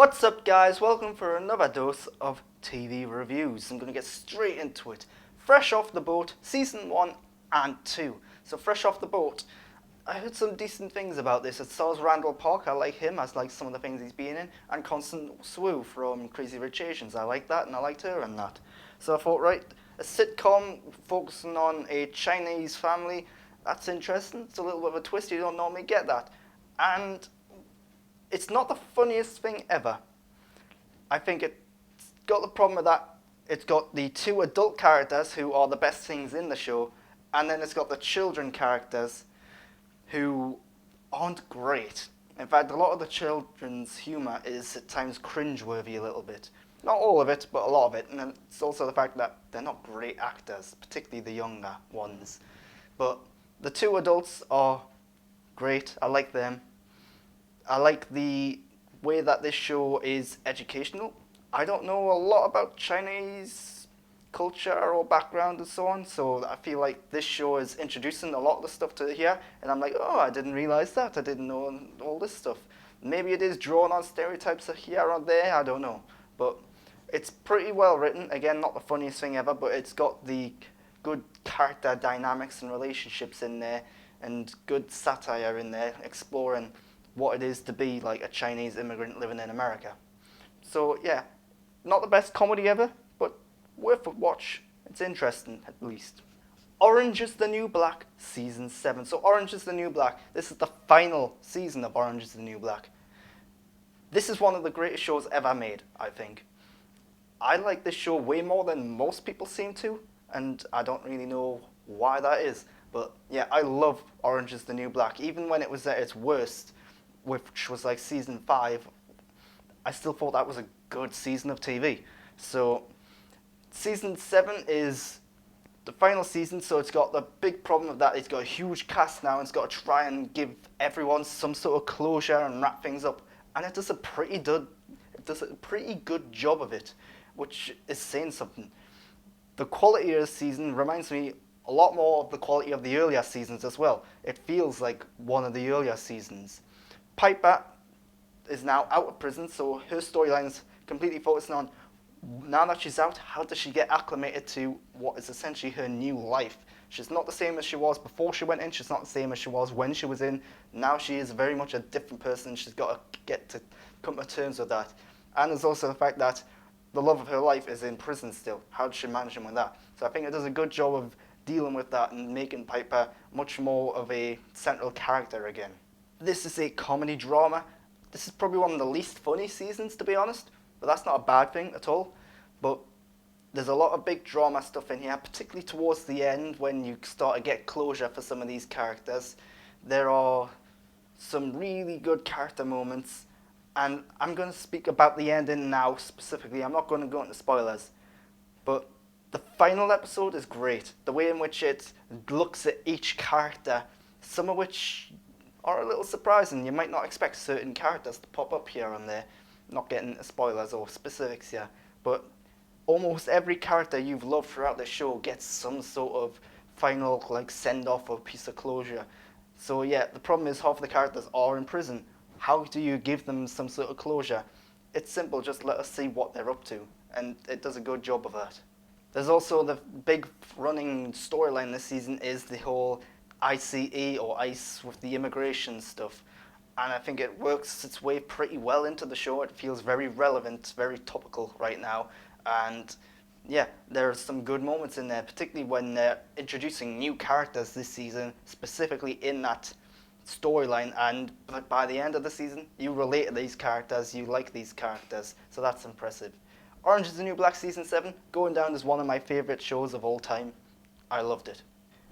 What's up, guys? Welcome for another dose of TV reviews. I'm going to get straight into it. Fresh off the boat, season 1 and 2. So fresh off the boat, I heard some decent things about this. It stars Randall Park. I like him. I like some of the things he's been in. And Constance Wu from Crazy Rich Asians. I like that, and I liked her in that. So I thought, right, a sitcom focusing on a Chinese family. That's interesting. It's a little bit of a twist. You don't normally get that. And it's not the funniest thing ever. I think it's got the problem with that. It's got the two adult characters who are the best things in the show, and then it's got the children characters who aren't great. In fact, a lot of the children's humour is at times cringeworthy a little bit. Not all of it, but a lot of it. And then it's also the fact that they're not great actors, particularly the younger ones. But the two adults are great. I like them. I like the way that this show is educational. I don't know a lot about Chinese culture or background and so on, so I feel like this show is introducing a lot of the stuff to here, and I'm like, oh, I didn't realize that. I didn't know all this stuff. Maybe it is drawn on stereotypes here or there, I don't know. But it's pretty well written. Again, not the funniest thing ever, but it's got the good character dynamics and relationships in there, and good satire in there, exploring what it is to be like a Chinese immigrant living in America. So yeah, not the best comedy ever, but worth a watch. It's interesting, at least. Orange is the New Black, Season 7. So Orange is the New Black. This is the final season of Orange is the New Black. This is one of the greatest shows ever made, I think. I like this show way more than most people seem to, and I don't really know why that is. But yeah, I love Orange is the New Black. Even when it was at its worst, which was like season 5, I still thought that was a good season of TV. So season 7 is the final season, so it's got the big problem of that. It's got a huge cast now, and it's got to try and give everyone some sort of closure and wrap things up. And it does a pretty good job of it, which is saying something. The quality of the season reminds me a lot more of the quality of the earlier seasons as well. It feels like one of the earlier seasons. Piper is now out of prison, so her storyline's completely focusing on, now that she's out, how does she get acclimated to what is essentially her new life? She's not the same as she was before she went in. She's not the same as she was when she was in. Now she is very much a different person. She's got to get to come to terms with that. And there's also the fact that the love of her life is in prison still. How does she manage him with that? So I think it does a good job of dealing with that and making Piper much more of a central character again. This is a comedy drama. This is probably one of the least funny seasons, to be honest, but that's not a bad thing at all. But there's a lot of big drama stuff in here, particularly towards the end when you start to get closure for some of these characters. There are some really good character moments, and I'm going to speak about the ending now specifically. I'm not going to go into spoilers, but the final episode is great. The way in which it looks at each character, some of which are a little surprising. You might not expect certain characters to pop up here and there. Not getting into spoilers or specifics here, but almost every character you've loved throughout the show gets some sort of final like send-off or piece of closure. So yeah, the problem is half the characters are in prison. How do you give them some sort of closure? It's simple, just let us see what they're up to, and it does a good job of that. There's also the big running storyline this season is the whole ICE or ICE with the immigration stuff. And I think it works its way pretty well into the show. It feels very relevant, very topical right now. And yeah, there are some good moments in there, particularly when they're introducing new characters this season, specifically in that storyline. And by the end of the season, you relate to these characters, you like these characters. So that's impressive. Orange is the New Black Season 7, going down as one of my favourite shows of all time. I loved it.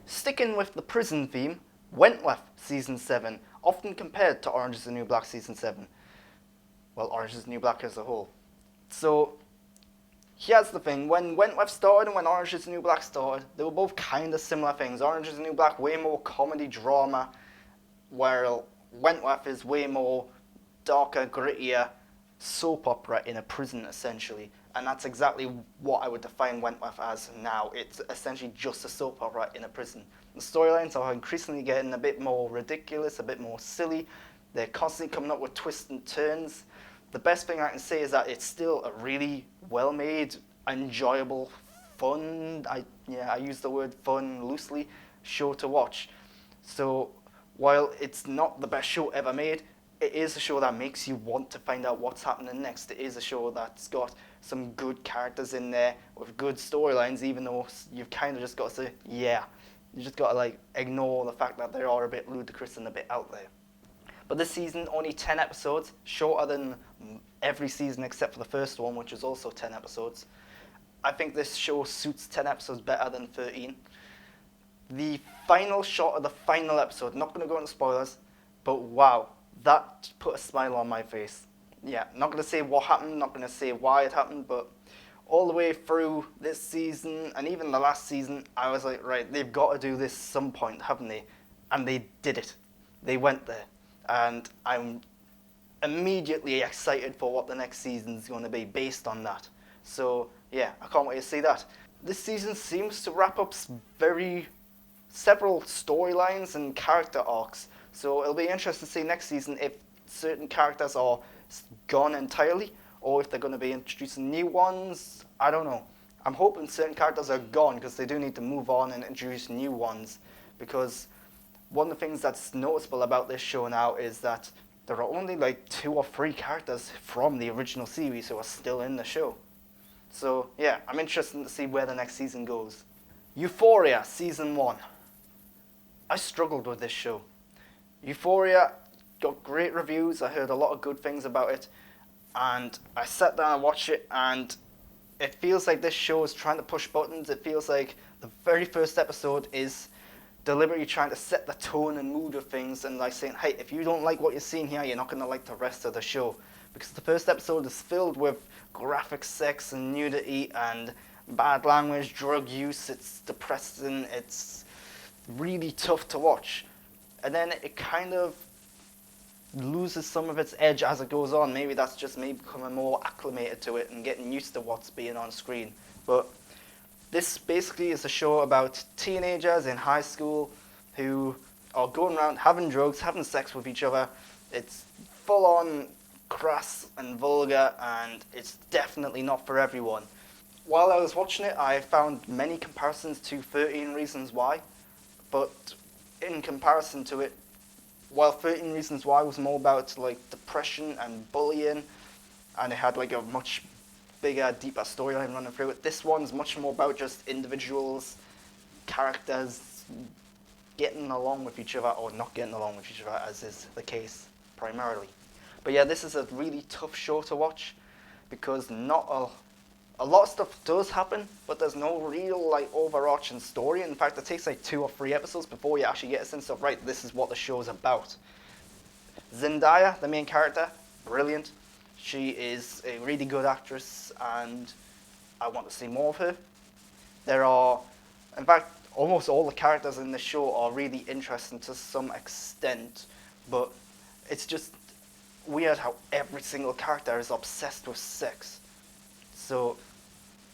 Sticking with the prison theme, Wentworth Season 7, often compared to Orange is the New Black Season 7. Well, Orange is the New Black as a whole. So, here's the thing. When Wentworth started and when Orange is the New Black started, they were both kind of similar things. Orange is the New Black, way more comedy drama, while Wentworth is way more darker, grittier soap opera in a prison, essentially. And that's exactly what I would define Wentworth as now. It's essentially just a soap opera in a prison. The storylines are increasingly getting a bit more ridiculous, a bit more silly. They're constantly coming up with twists and turns. the best thing I can say is that it's still a really well-made, enjoyable, fun, I use the word fun loosely, show to watch. So while it's not the best show ever made, it is a show that makes you want to find out what's happening next. It is a show that's got some good characters in there with good storylines, even though you've kind of just got to say, yeah. You just got to like ignore the fact that they are a bit ludicrous and a bit out there. But this season, only 10 episodes, shorter than every season except for the first one, which is also 10 episodes. I think this show suits 10 episodes better than 13. The final shot of the final episode, not going to go into spoilers, but wow, that put a smile on my face. Yeah, not going to say what happened, not going to say why it happened, but all the way through this season and even the last season, I was like, right, they've got to do this some point, haven't they? And they did it. They went there. And I'm immediately excited for what the next season's going to be based on that. So, yeah, I can't wait to see that. This season seems to wrap up several storylines and character arcs. So it'll be interesting to see next season if certain characters are gone entirely or if they're going to be introducing new ones. I don't know. I'm hoping certain characters are gone because they do need to move on and introduce new ones, because one of the things that's noticeable about this show now is that there are only like 2 or 3 characters from the original series who are still in the show. So yeah, I'm interested to see where the next season goes. Euphoria Season 1. I struggled with this show. Euphoria got great reviews. I heard a lot of good things about it. And I sat down and watched it, and it feels like this show is trying to push buttons. It feels like the very first episode is deliberately trying to set the tone and mood of things and like saying, hey, if you don't like what you're seeing here, you're not going to like the rest of the show. Because the first episode is filled with graphic sex and nudity and bad language, drug use. It's depressing. It's really tough to watch. And then it kind of loses some of its edge as it goes on. Maybe that's just me becoming more acclimated to it and getting used to what's being on screen. But this basically is a show about teenagers in high school who are going around having drugs, having sex with each other. It's full on crass and vulgar, and it's definitely not for everyone. While I was watching it, I found many comparisons to 13 Reasons Why, but in comparison to it, while 13 Reasons Why was more about like depression and bullying, and it had like a much bigger, deeper storyline running through it, this one's much more about just individuals, characters getting along with each other or not getting along with each other, as is the case primarily. But yeah, this is a really tough show to watch because not a lot of stuff does happen, but there's no real like overarching story. In fact, it takes like 2 or 3 episodes before you actually get a sense of, right, this is what the show's about. Zendaya, the main character, brilliant. She is a really good actress, and I want to see more of her. There are, in fact, almost all the characters in the show are really interesting to some extent, but it's just weird how every single character is obsessed with sex. So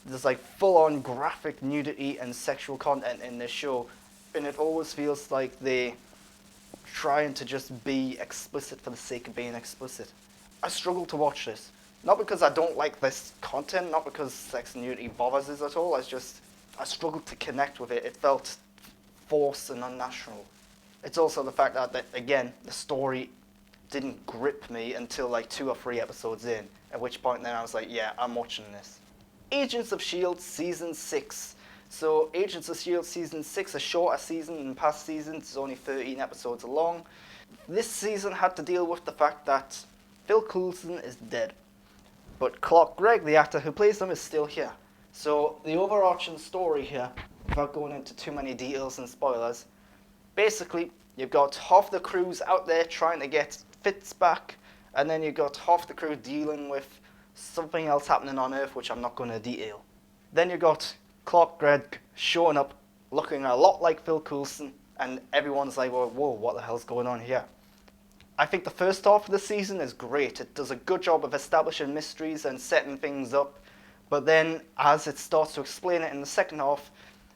there's like full-on graphic nudity and sexual content in this show, and it always feels like they trying to just be explicit for the sake of being explicit. I struggle to watch this. Not because I don't like this content, not because sex and nudity bothers us at all, I struggled to connect with it. It felt forced and unnatural. It's also the fact that again, the story didn't grip me until like 2 or 3 episodes in, at which point then I was like, yeah, I'm watching this. Agents of S.H.I.E.L.D. Season 6. So Agents of S.H.I.E.L.D. Season 6, a shorter season than past seasons, it's only 13 episodes long. This season had to deal with the fact that Phil Coulson is dead, but Clark Gregg, the actor who plays him, is still here. So the overarching story here, without going into too many details and spoilers, basically you've got half the crews out there trying to get Fitz back, and then you've got half the crew dealing with something else happening on Earth, which I'm not going to detail. Then you've got Clark Gregg showing up, looking a lot like Phil Coulson, and everyone's like, well, whoa, what the hell's going on here? I think the first half of the season is great. It does a good job of establishing mysteries and setting things up, but then as it starts to explain it in the second half,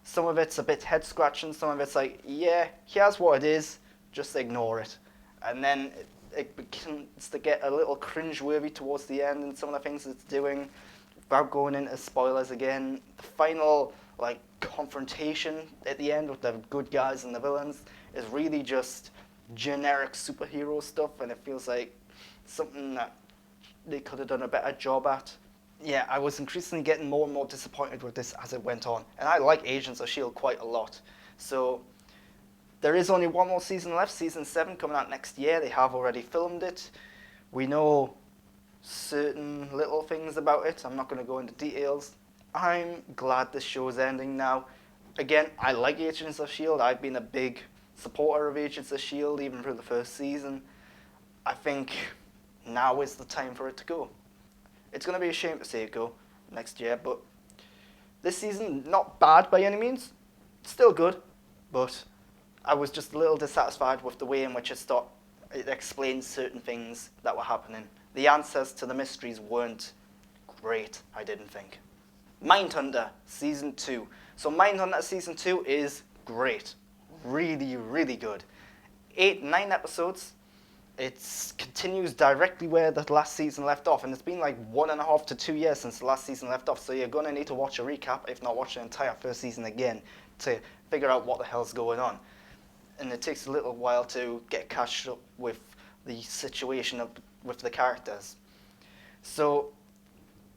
some of it's a bit head-scratching, some of it's like, yeah, here's what it is, just ignore it. And then it begins to get a little cringeworthy towards the end and some of the things it's doing. Without going into spoilers again, the final like confrontation at the end with the good guys and the villains is really just generic superhero stuff, and it feels like something that they could have done a better job at. Yeah, I was increasingly getting more and more disappointed with this as it went on, and I like Agents of S.H.I.E.L.D. quite a lot. So there is only one more season left, season 7 coming out next year. They have already filmed it. We know certain little things about it. I'm not going to go into details. I'm glad this show is ending now. Again, I like Agents of S.H.I.E.L.D. I've been a big supporter of Agents of S.H.I.E.L.D. even through the first season. I think now is the time for it to go. It's going to be a shame to see it go next year, but this season, not bad by any means. Still good, but I was just a little dissatisfied with the way in which it explained certain things that were happening. The answers to the mysteries weren't great, I didn't think. Mindhunter Season 2. So Mindhunter Season 2 is great. Really, really good. 9 episodes. It continues directly where the last season left off, and it's been like 1.5 to 2 years since the last season left off, so you're going to need to watch a recap, if not watch the entire first season again, to figure out what the hell's going on. And it takes a little while to get catched up with the situation with the characters. So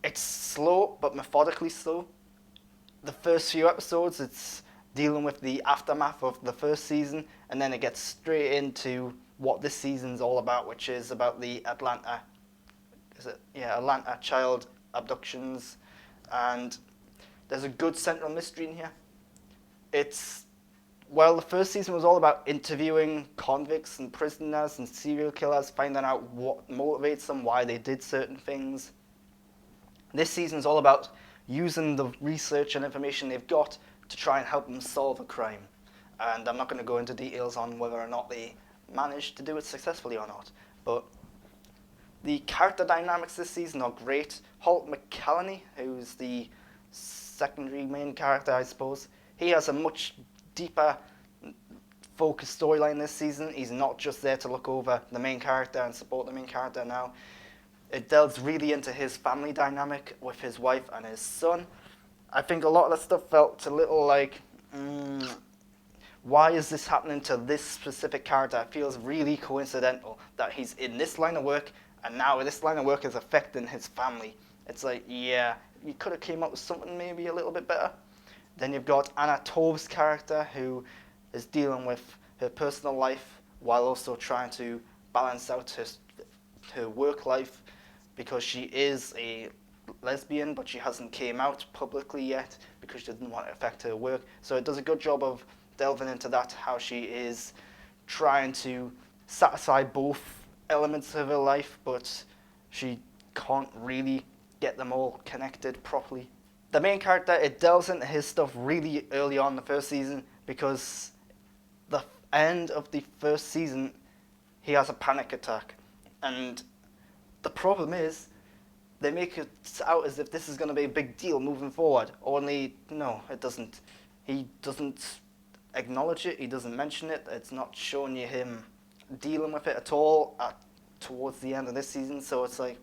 it's slow, but methodically slow. The first few episodes, it's dealing with the aftermath of the first season, and then it gets straight into what this season's all about, which is about the Atlanta child abductions, and there's a good central mystery in here. The first season was all about interviewing convicts and prisoners and serial killers, finding out what motivates them, why they did certain things. This season's all about using the research and information they've got to try and help them solve a crime. And I'm not going to go into details on whether or not they managed to do it successfully or not. But the character dynamics this season are great. Holt McCallany, who's the secondary main character, I suppose, he has a much deeper focused storyline this season. He's not just there to look over the main character and support the main character now. It delves really into his family dynamic with his wife and his son. I think a lot of the stuff felt a little like, why is this happening to this specific character? It feels really coincidental that he's in this line of work, and now this line of work is affecting his family. It's like, yeah, you could have came up with something maybe a little bit better. Then you've got Anna Torv's character, who is dealing with her personal life while also trying to balance out her work life, because she is a lesbian, but she hasn't came out publicly yet because she didn't want to affect her work. So it does a good job of delving into that, how she is trying to satisfy both elements of her life, but she can't really get them all connected properly. The main character, it delves into his stuff really early on in the first season, because the end of the first season, he has a panic attack. And the problem is, they make it out as if this is going to be a big deal moving forward. Only, no, it doesn't. He doesn't acknowledge it. He doesn't mention it. It's not showing you him dealing with it at all towards the end of this season. So it's like,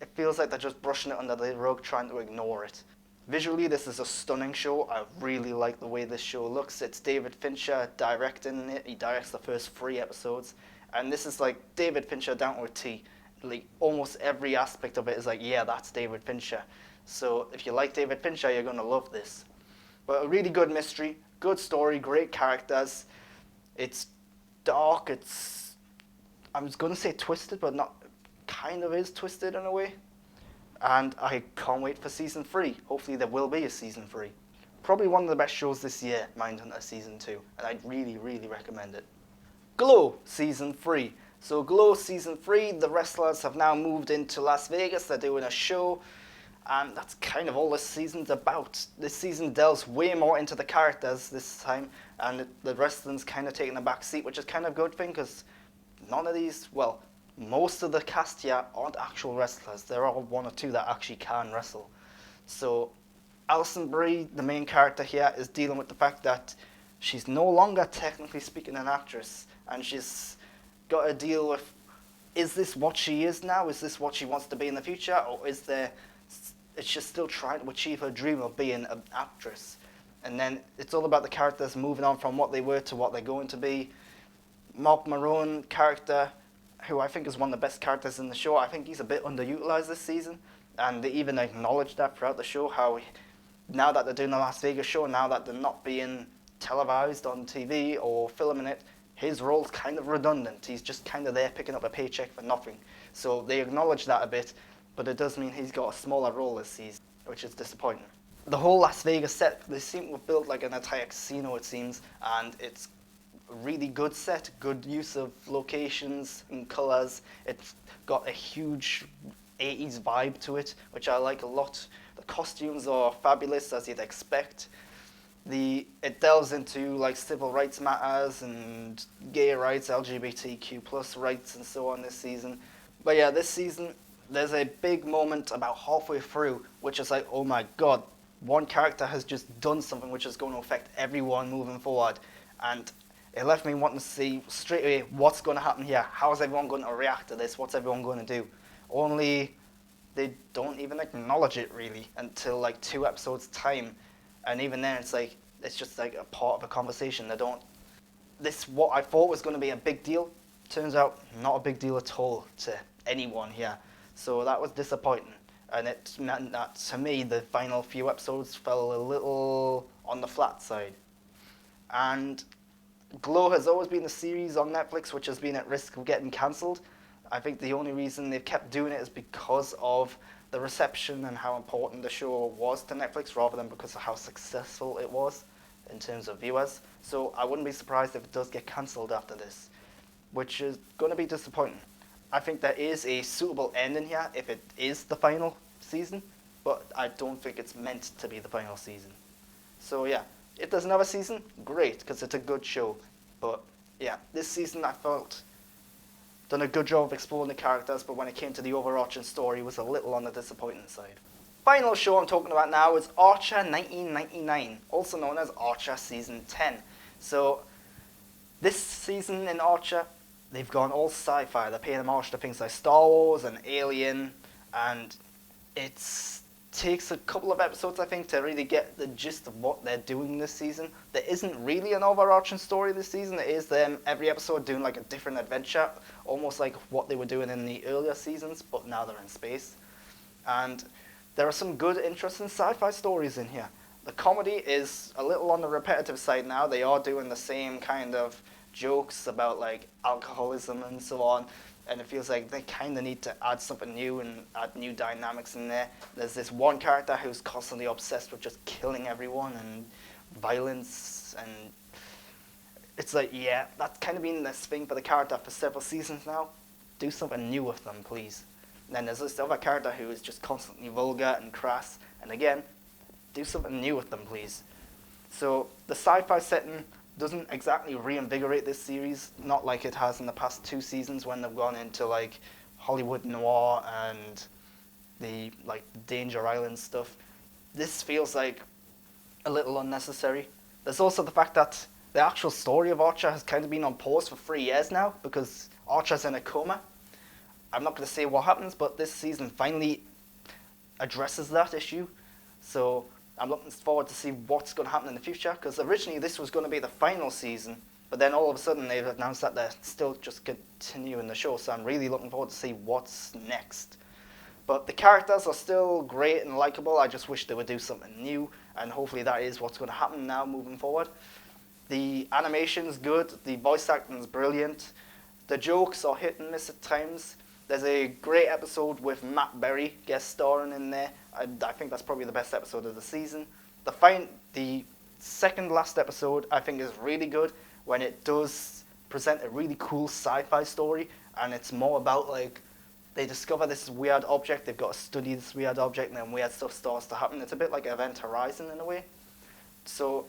it feels like they're just brushing it under the rug, trying to ignore it. Visually, this is a stunning show. I really like the way this show looks. It's David Fincher directing it. He directs the first 3 episodes. And this is like David Fincher down to a T. Like almost every aspect of it is like, yeah, that's David Fincher. So if you like David Fincher, you're going to love this. But a really good mystery, good story, great characters. It's dark, I was going to say twisted, but not, kind of is twisted in a way. And I can't wait for season 3. Hopefully there will be a season 3. Probably one of the best shows this year, Mindhunter season 2. And I'd really, really recommend it. Glow season 3. So Glow season 3, the wrestlers have now moved into Las Vegas. They're doing a show, and that's kind of all this season's about. This season delves way more into the characters this time, and the wrestling's kind of taking a back seat, which is kind of a good thing, because none of these, well, most of the cast here aren't actual wrestlers. There are 1 or 2 that actually can wrestle. So Alison Brie, the main character here, is dealing with the fact that she's no longer technically speaking an actress, and she's got to deal with is this what she is now? Is this what she wants to be in the future? Or is she still trying to achieve her dream of being an actress? And then it's all about the characters moving on from what they were to what they're going to be. Mark Maron character, who I think is one of the best characters in the show, I think he's a bit underutilized this season. And they even acknowledged that throughout the show, how now that they're doing the Las Vegas show, now that they're not being televised on TV or filming it, his role's kind of redundant. He's just kind of there picking up a paycheck for nothing. So they acknowledge that a bit, but it does mean he's got a smaller role this season, which is disappointing. The whole Las Vegas set, they seem to have built like an entire casino, it seems, and it's a really good set, good use of locations and colours. It's got a huge 80s vibe to it, which I like a lot. The costumes are fabulous, as you'd expect. It delves into like civil rights matters and gay rights, LGBTQ plus rights and so on this season. But yeah, this season there's a big moment about halfway through, which is like, oh my god, one character has just done something which is going to affect everyone moving forward. And it left me wanting to see straight away what's going to happen here. How is everyone going to react to this? What's everyone going to do? Only they don't even acknowledge it really until like 2 episodes time. And even then it's just like a part of a conversation. What I thought was going to be a big deal turns out not a big deal at all to anyone here. So that was disappointing. And it meant that, to me, the final few episodes fell a little on the flat side. And Glow has always been a series on Netflix which has been at risk of getting cancelled. I think the only reason they've kept doing it is because of the reception and how important the show was to Netflix, rather than because of how successful it was in terms of viewers. So I wouldn't be surprised if it does get cancelled after this, which is going to be disappointing. I think there is a suitable ending here if it is the final season, but I don't think it's meant to be the final season. So yeah, if there's another season, great, because it's a good show. But yeah, this season I felt done a good job of exploring the characters, but when it came to the overarching story, it was a little on the disappointing side. Final show I'm talking about now is Archer 1999, also known as Archer Season 10. So this season in Archer, they've gone all sci-fi. They're paying homage to things like Star Wars and Alien, and it takes a couple of episodes, I think, to really get the gist of what they're doing this season. There isn't really an overarching story this season. It is them every episode doing like a different adventure, almost like what they were doing in the earlier seasons, but now they're in space. And there are some good, interesting sci-fi stories in here. The comedy is a little on the repetitive side now. They are doing the same kind of jokes about like alcoholism and so on, and it feels like they kind of need to add something new and add new dynamics in there. There's this one character who's constantly obsessed with just killing everyone and violence, and it's like, yeah, that's kind of been this thing for the character for several seasons now. Do something new with them, please. And then there's this other character who is just constantly vulgar and crass, and again, do something new with them, please. So the sci-fi setting doesn't exactly reinvigorate this series, not like it has in the past 2 seasons when they've gone into like Hollywood noir and the like Danger Island stuff. This feels like a little unnecessary. There's also the fact that the actual story of Archer has kind of been on pause for 3 years now because Archer's in a coma. I'm not going to say what happens, but this season finally addresses that issue. So I'm looking forward to see what's going to happen in the future, because originally this was going to be the final season, but then all of a sudden they've announced that they're still just continuing the show, so I'm really looking forward to see what's next. But the characters are still great and likable. I just wish they would do something new, and hopefully that is what's going to happen now moving forward. The animation's good, the voice acting's brilliant, the jokes are hit and miss at times. There's a great episode with Matt Berry guest starring in there. I think that's probably the best episode of the season. The second last episode I think is really good when it does present a really cool sci-fi story, and it's more about like they discover this weird object, they've got to study this weird object, and then weird stuff starts to happen. It's a bit like Event Horizon in a way. So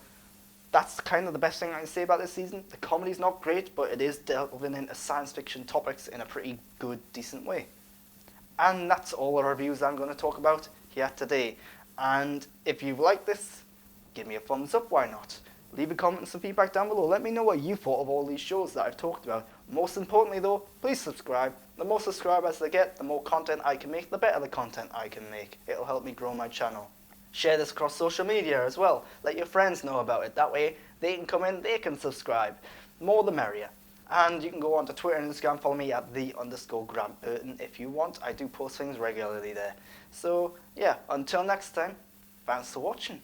that's kind of the best thing I can say about this season. The comedy's not great, but it is delving into science fiction topics in a pretty good, decent way. And that's all the reviews I'm going to talk about here today. And if you've liked this, give me a thumbs up, why not? Leave a comment and some feedback down below. Let me know what you thought of all these shows that I've talked about. Most importantly though, please subscribe. The more subscribers I get, the more content I can make, the better the content I can make. It'll help me grow my channel. Share this across social media as well. Let your friends know about it. That way they can come in, they can subscribe. More the merrier. And you can go on to Twitter and Instagram, follow me at _Grant Burton if you want. I do post things regularly there. So yeah, until next time, thanks for watching.